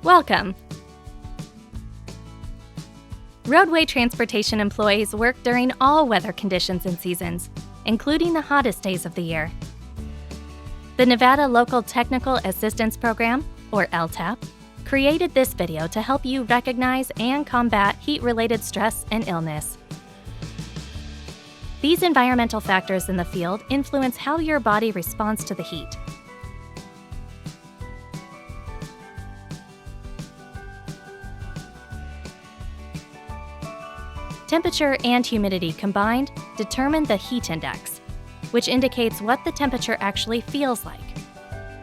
Welcome! Roadway transportation employees work during all weather conditions and seasons, including the hottest days of the year. The Nevada Local Technical Assistance Program, or LTAP, created this video to help you recognize and combat heat-related stress and illness. These environmental factors in the field influence how your body responds to the heat. Temperature and humidity combined determine the heat index, which indicates what the temperature actually feels like.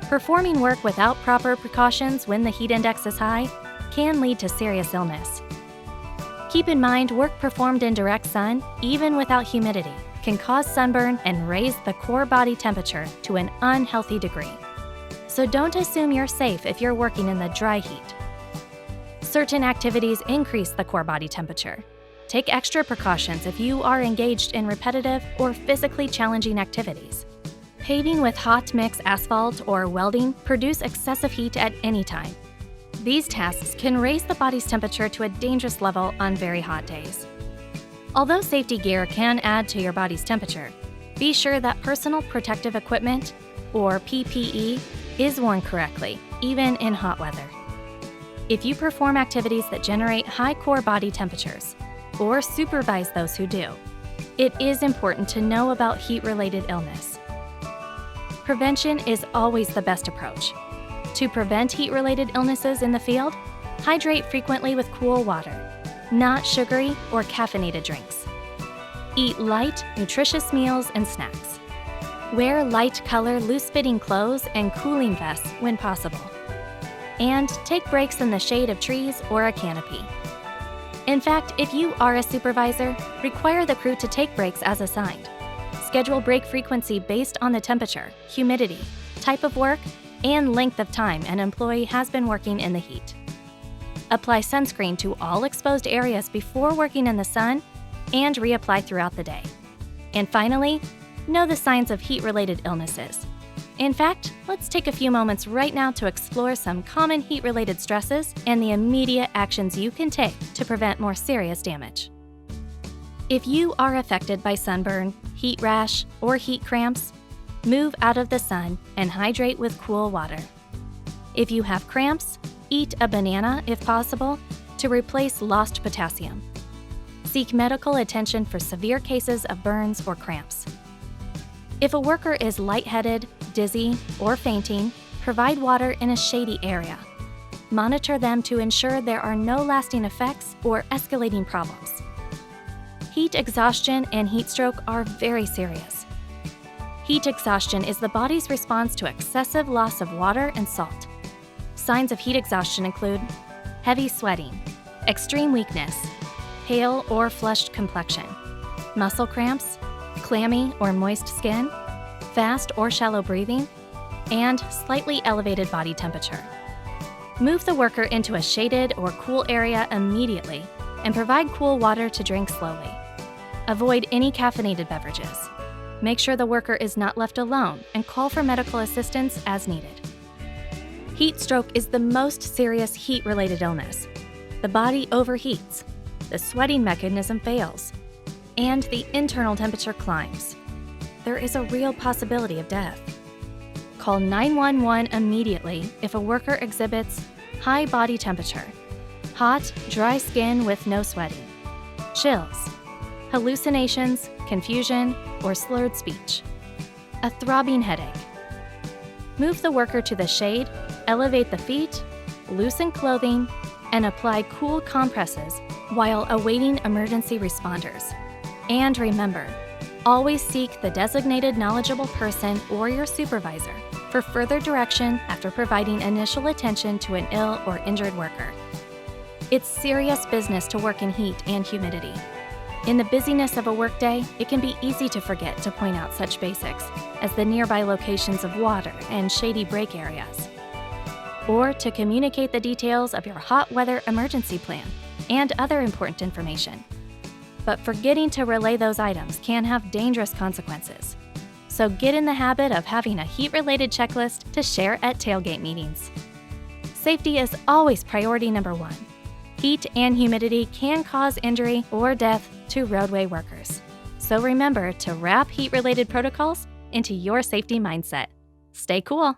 Performing work without proper precautions when the heat index is high can lead to serious illness. Keep in mind, work performed in direct sun, even without humidity, can cause sunburn and raise the core body temperature to an unhealthy degree. So don't assume you're safe if you're working in the dry heat. Certain activities increase the core body temperature. Take extra precautions if you are engaged in repetitive or physically challenging activities. Paving with hot mix asphalt or welding produce excessive heat at any time. These tasks can raise the body's temperature to a dangerous level on very hot days. Although safety gear can add to your body's temperature, be sure that personal protective equipment, or PPE, is worn correctly, even in hot weather. If you perform activities that generate high core body temperatures, or supervise those who do, it is important to know about heat-related illness. Prevention is always the best approach. To prevent heat-related illnesses in the field, hydrate frequently with cool water, not sugary or caffeinated drinks. Eat light, nutritious meals and snacks. Wear light-color, loose-fitting clothes and cooling vests when possible. And take breaks in the shade of trees or a canopy. In fact, if you are a supervisor, require the crew to take breaks as assigned. Schedule break frequency based on the temperature, humidity, type of work, and length of time an employee has been working in the heat. Apply sunscreen to all exposed areas before working in the sun and reapply throughout the day. And finally, know the signs of heat-related illnesses. In fact, let's take a few moments right now to explore some common heat-related stresses and the immediate actions you can take to prevent more serious damage. If you are affected by sunburn, heat rash, or heat cramps, move out of the sun and hydrate with cool water. If you have cramps, eat a banana if possible to replace lost potassium. Seek medical attention for severe cases of burns or cramps. If a worker is lightheaded, dizzy, or fainting, provide water in a shady area. Monitor them to ensure there are no lasting effects or escalating problems. Heat exhaustion and heat stroke are very serious. Heat exhaustion is the body's response to excessive loss of water and salt. Signs of heat exhaustion include heavy sweating, extreme weakness, pale or flushed complexion, muscle cramps, clammy or moist skin, fast or shallow breathing, and slightly elevated body temperature. Move the worker into a shaded or cool area immediately and provide cool water to drink slowly. Avoid any caffeinated beverages. Make sure the worker is not left alone and call for medical assistance as needed. Heat stroke is the most serious heat-related illness. The body overheats, the sweating mechanism fails, and the internal temperature climbs. There is a real possibility of death. Call 911 immediately if a worker exhibits high body temperature, hot, dry skin with no sweating, chills, hallucinations, confusion, or slurred speech, a throbbing headache. Move the worker to the shade, elevate the feet, loosen clothing, and apply cool compresses while awaiting emergency responders. And remember, always seek the designated knowledgeable person or your supervisor for further direction after providing initial attention to an ill or injured worker. It's serious business to work in heat and humidity. In the busyness of a workday, it can be easy to forget to point out such basics as the nearby locations of water and shady break areas, or to communicate the details of your hot weather emergency plan and other important information. But forgetting to relay those items can have dangerous consequences. So get in the habit of having a heat-related checklist to share at tailgate meetings. Safety is always priority number one. Heat and humidity can cause injury or death to roadway workers. So remember to wrap heat-related protocols into your safety mindset. Stay cool.